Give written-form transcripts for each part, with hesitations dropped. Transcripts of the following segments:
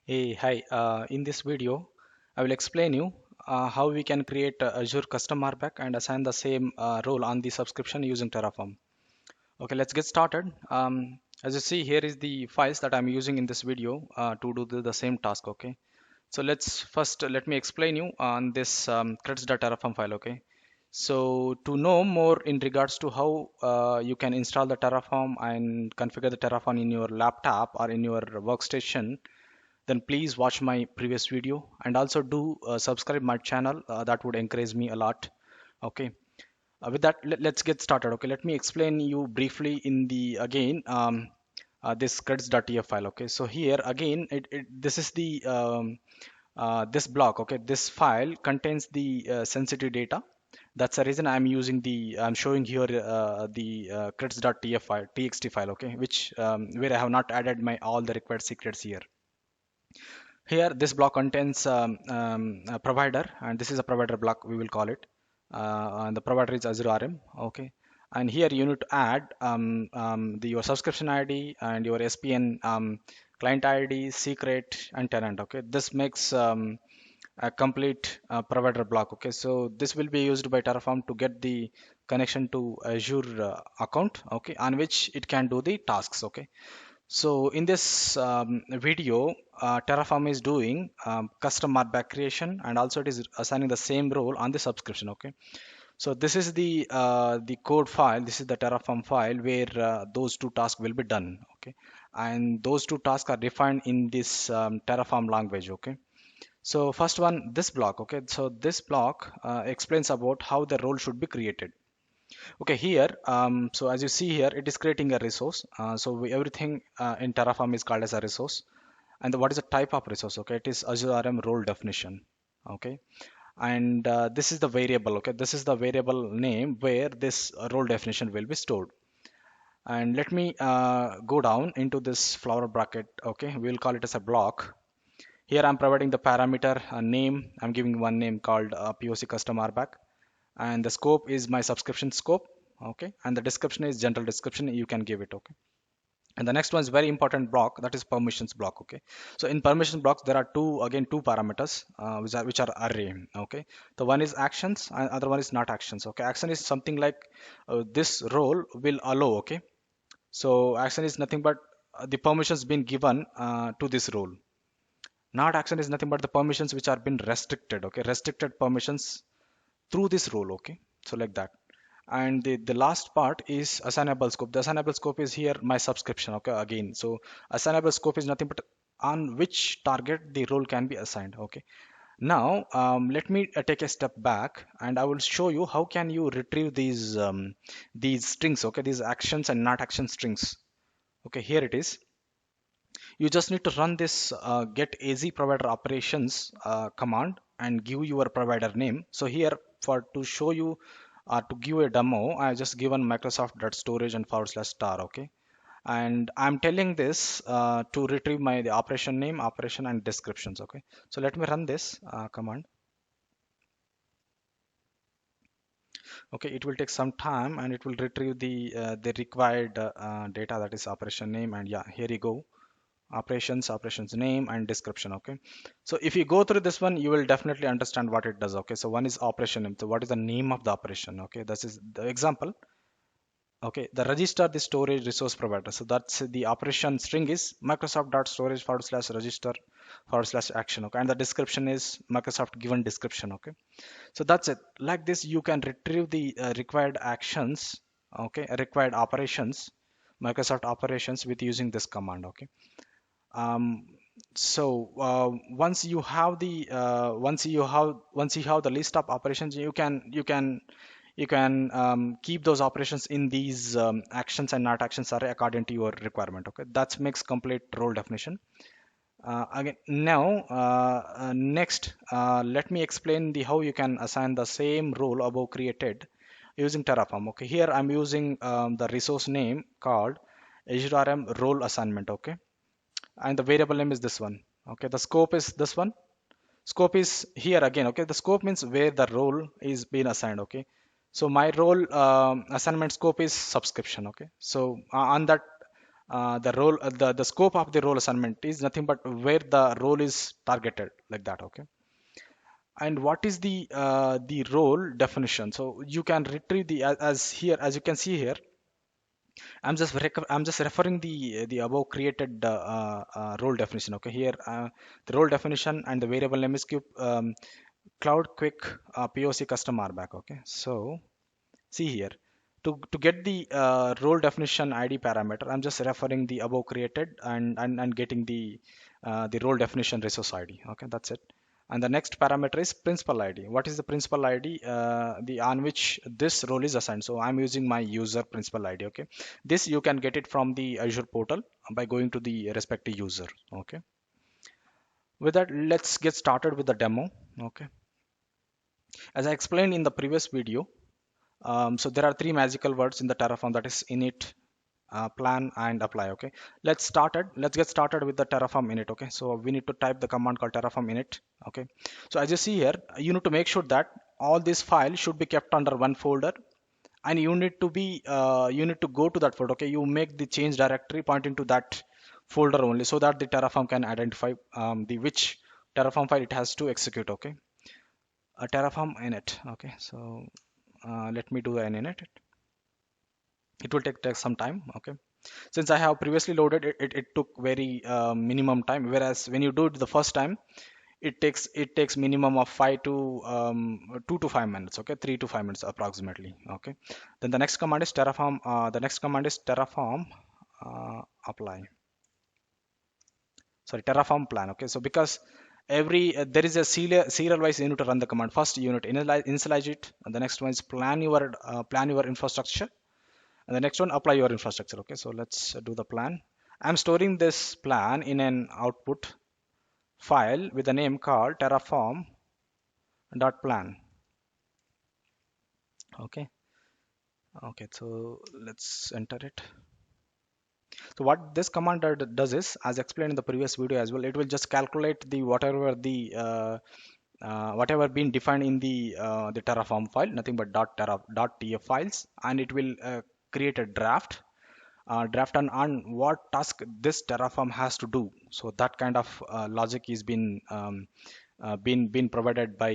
Hey, hi. In this video, I will explain you how we can create Azure custom RBAC and assign the same role on the subscription using Terraform. Okay, let's get started. As you see, here is the files that I'm using in this video to do the same task. Okay, so let me explain you on this creds.terraform file. Okay, so to know more in regards to how you can install the Terraform and configure the Terraform in your laptop or in your workstation, then please watch my previous video and also do subscribe my channel. That would encourage me a lot. Okay, with that, let's get started. Okay, let me explain you briefly in the again this creds.tf file. Okay, so here again this is the this block. Okay, this file contains the sensitive data. That's the reason I'm showing here the creds.tf file, txt file. Okay, which where I have not added my all the required secrets here. Here, this block contains a provider, and this is a provider block, we will call it. And the provider is Azure RM. Okay. And here you need to add your subscription ID and your SPN client ID, secret, and tenant. Okay. This makes a complete provider block. Okay. So this will be used by Terraform to get the connection to Azure account. Okay. On which it can do the tasks. Okay. So in this video, Terraform is doing custom RBAC creation, and also it is assigning the same role on the subscription. Okay. So this is the code file. This is the Terraform file where those two tasks will be done. Okay. And those two tasks are defined in this Terraform language. Okay. So first one, this block. Okay. So this block explains about how the role should be created. Okay, here, so as you see here, it is creating a resource. Everything in Terraform is called as a resource. And what is the type of resource? Okay, it is Azure RM role definition. Okay, and this is the variable. Okay, this is the variable name where this role definition will be stored. And let me go down into this flower bracket. Okay, we will call it as a block. Here I'm providing the parameter name. I'm giving one name called POC custom RBAC, and the scope is my subscription scope. Okay, and the description is general description, you can give it. Okay, and the next one is very important block, that is permissions block. Okay, so in permission blocks there are two parameters which are array. Okay, the one is actions and other one is not actions. Okay, action is something like this role will allow. Okay, so action is nothing but the permissions been given to this role. Not action is nothing but the permissions which are been restricted. Okay, restricted permissions through this role. Okay, so like that. And the last part is assignable scope. The assignable scope is here my subscription. Okay, again, so assignable scope is nothing but on which target the role can be assigned. Okay, now let me take a step back and I will show you how can you retrieve these strings. Okay, these actions and not action strings. Okay, here it is. You just need to run this get az provider operations command and give your provider name. So here, for to show you to give a demo, I just given microsoft.storage and / star. Okay, and I'm telling this to retrieve my the operation name, operation, and descriptions. Okay, so let me run this command. Okay, it will take some time and it will retrieve the required data, that is operation name. And yeah, here you go, operations name and description. Okay, so if you go through this one, you will definitely understand what it does. Okay, so one is operation name, so what is the name of the operation? Okay, this is the example. Okay, the register the storage resource provider, so that's the operation string is microsoft.storage / register / action. Okay, and the description is Microsoft given description. Okay, so that's it. Like this you can retrieve the required actions. Okay, required operations, Microsoft operations, with using this command. Okay, um, so once you have the list of operations, you can keep those operations in these actions and not actions array according to your requirement. Okay, that makes complete role definition. Again, now next, let me explain the how you can assign the same role above created using Terraform. Okay, here I'm using the resource name called Azure RM role assignment. Okay, and the variable name is this one. Okay, the scope is this one. Scope is here again. Okay, the scope means where the role is being assigned. Okay, so my role assignment scope is subscription. Okay, so on that the scope of the role assignment is nothing but where the role is targeted, like that. Okay. And what is the role definition? So you can retrieve the as here, as you can see here. I'm just referring the above created role definition. Okay, here the role definition and the variable name is cloud quick POC custom RBAC. Okay, so see here, to get the role definition ID parameter, I'm just referring the above created and getting the role definition resource ID. Okay, that's it. And the next parameter is principal ID. What is the principal ID? The on which this role is assigned. So I'm using my user principal ID. Okay, this you can get it from the Azure portal by going to the respective user. Okay, with that, let's get started with the demo. Okay, as I explained in the previous video, so there are three magical words in the Terraform, that is init, plan, and apply. Okay, let's get started with the Terraform init. Okay, so we need to type the command called Terraform init. Okay, so as you see here, you need to make sure that all these files should be kept under one folder, and you need to go to that folder. Okay, you make the change directory pointing to that folder only, so that the Terraform can identify the which Terraform file it has to execute. Okay, a Terraform init. Okay, so let me do an init. It will take some time. Okay, since I have previously loaded it, it took very minimum time, whereas when you do it the first time, it takes minimum of 2 to 5 minutes. Okay, 3 to 5 minutes approximately. Okay, then the next command is terraform. The next command is terraform apply, sorry, terraform plan. Okay, so because there is a serial wise, you need to run the command. First you need to initialize it, and the next one is plan your infrastructure, and the next one apply your infrastructure. Okay, so let's do the plan. I'm storing this plan in an output file with a name called terraform.plan. Okay, okay, so let's enter it. So what this command does is, as explained in the previous video as well, it will just calculate the whatever been defined in the terraform file, nothing but .tf files, and it will create a draft on what task this terraform has to do. So that kind of logic is been provided by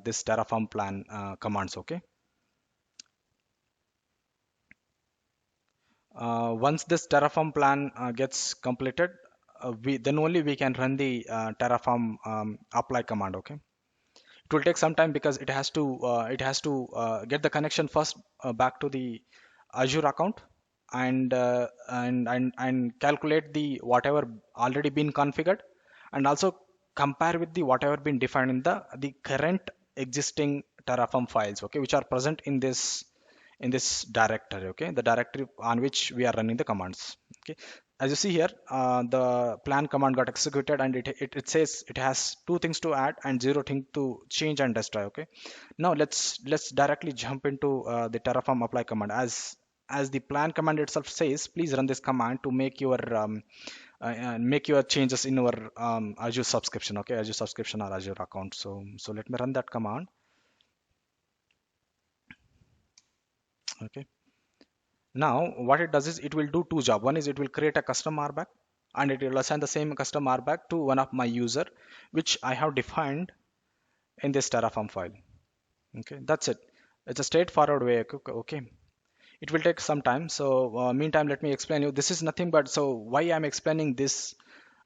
this terraform plan commands. Okay, once this terraform plan gets completed, we then only we can run the terraform apply command. Okay, it will take some time because it has to get the connection first back to the Azure account, and calculate the whatever already been configured, and also compare with the whatever been defined in the current existing terraform files. Okay, which are present in this directory. Okay, the directory on which we are running the commands. Okay, as you see here, the plan command got executed, and it says it has 2 things to add and 0 thing to change and destroy. Okay, now let's directly jump into the terraform apply command. As the plan command itself says, please run this command to make your changes in your Azure subscription. Okay, Azure subscription or Azure account. So let me run that command. Okay, now what it does is it will do two jobs. One is it will create a custom RBAC, and it will assign the same custom RBAC to one of my user, which I have defined in this Terraform file. Okay, that's it. It's a straightforward way. Okay, it will take some time. So meantime, let me explain you. This is nothing but, so why I'm explaining this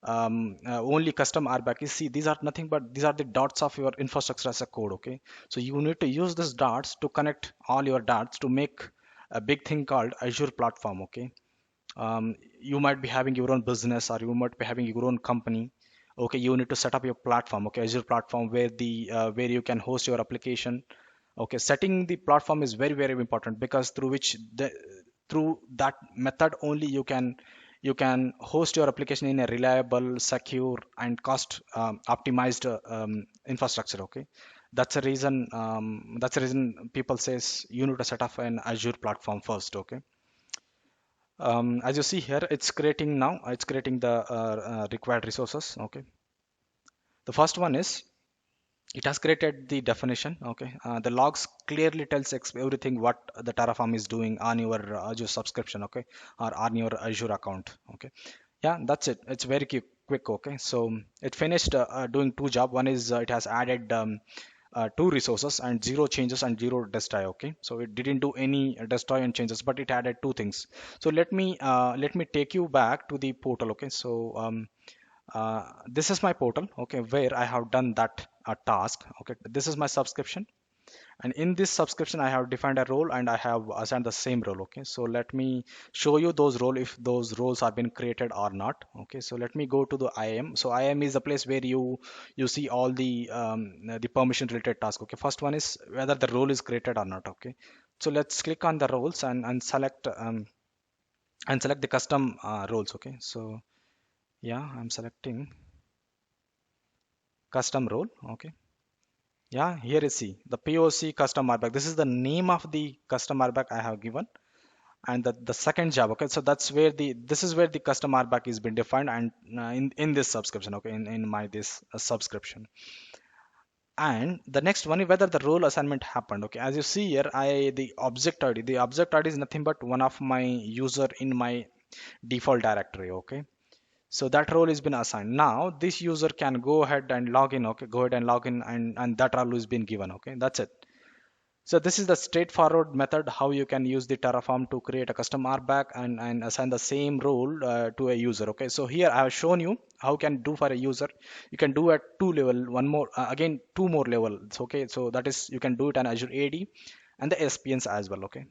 only custom RBAC is, see, these are nothing but these are the dots of your infrastructure as a code. Okay, so you need to use these dots to connect all your dots to make a big thing called Azure platform. Okay, you might be having your own business, or you might be having your own company. Okay, you need to set up your platform. Okay, Azure platform, where you can host your application. Okay, setting the platform is very important, because through that method only you can host your application in a reliable, secure, and cost optimized infrastructure. Okay, that's the reason people says you need to set up an Azure platform first. Okay, as you see here, it's creating now. It's creating the required resources. Okay, the first one is it has created the definition. Okay, the logs clearly tells everything what the Terraform is doing on your Azure subscription, okay, or on your Azure account. Okay, yeah, that's it. It's very quick. Okay, so it finished doing two job. One is it has added two resources and zero changes and zero destroy. Okay, so it didn't do any destroy and changes, but it added two things. So let me take you back to the portal. Okay, so this is my portal, okay, where I have done that task. Okay, this is my subscription, and in this subscription I have defined a role and I have assigned the same role. Okay, so let me show you those role, if those roles have been created or not. Okay, so let me go to the IAM. So IAM is the place where you see all the permission related tasks. Okay, first one is whether the role is created or not. Okay, so let's click on the roles and select the custom roles. Okay, so yeah, I'm selecting custom role. Okay, yeah, here is C, the POC custom RBAC. This is the name of the custom RBAC I have given, and the second job. Okay, so that's where this is where the custom RBAC is been defined, and in this subscription. Okay, in my this subscription. And the next one is whether the role assignment happened. Okay, as you see here, the object ID is nothing but one of my user in my default directory. Okay, so that role has been assigned. Now this user can go ahead and log in. Okay, go ahead and log in, and that role has been given. Okay, that's it. So this is the straightforward method how you can use the Terraform to create a custom RBAC and assign the same role to a user. Okay, so here I have shown you how can do for a user. You can do at two level, one more again two more levels. Okay, so that is you can do it on Azure AD and the SPNs as well. Okay,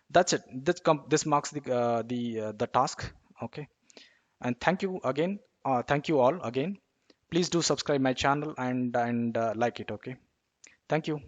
that's it. This marks the task. Okay, and thank you again. Thank you all again. Please do subscribe my channel and like it. Okay, thank you.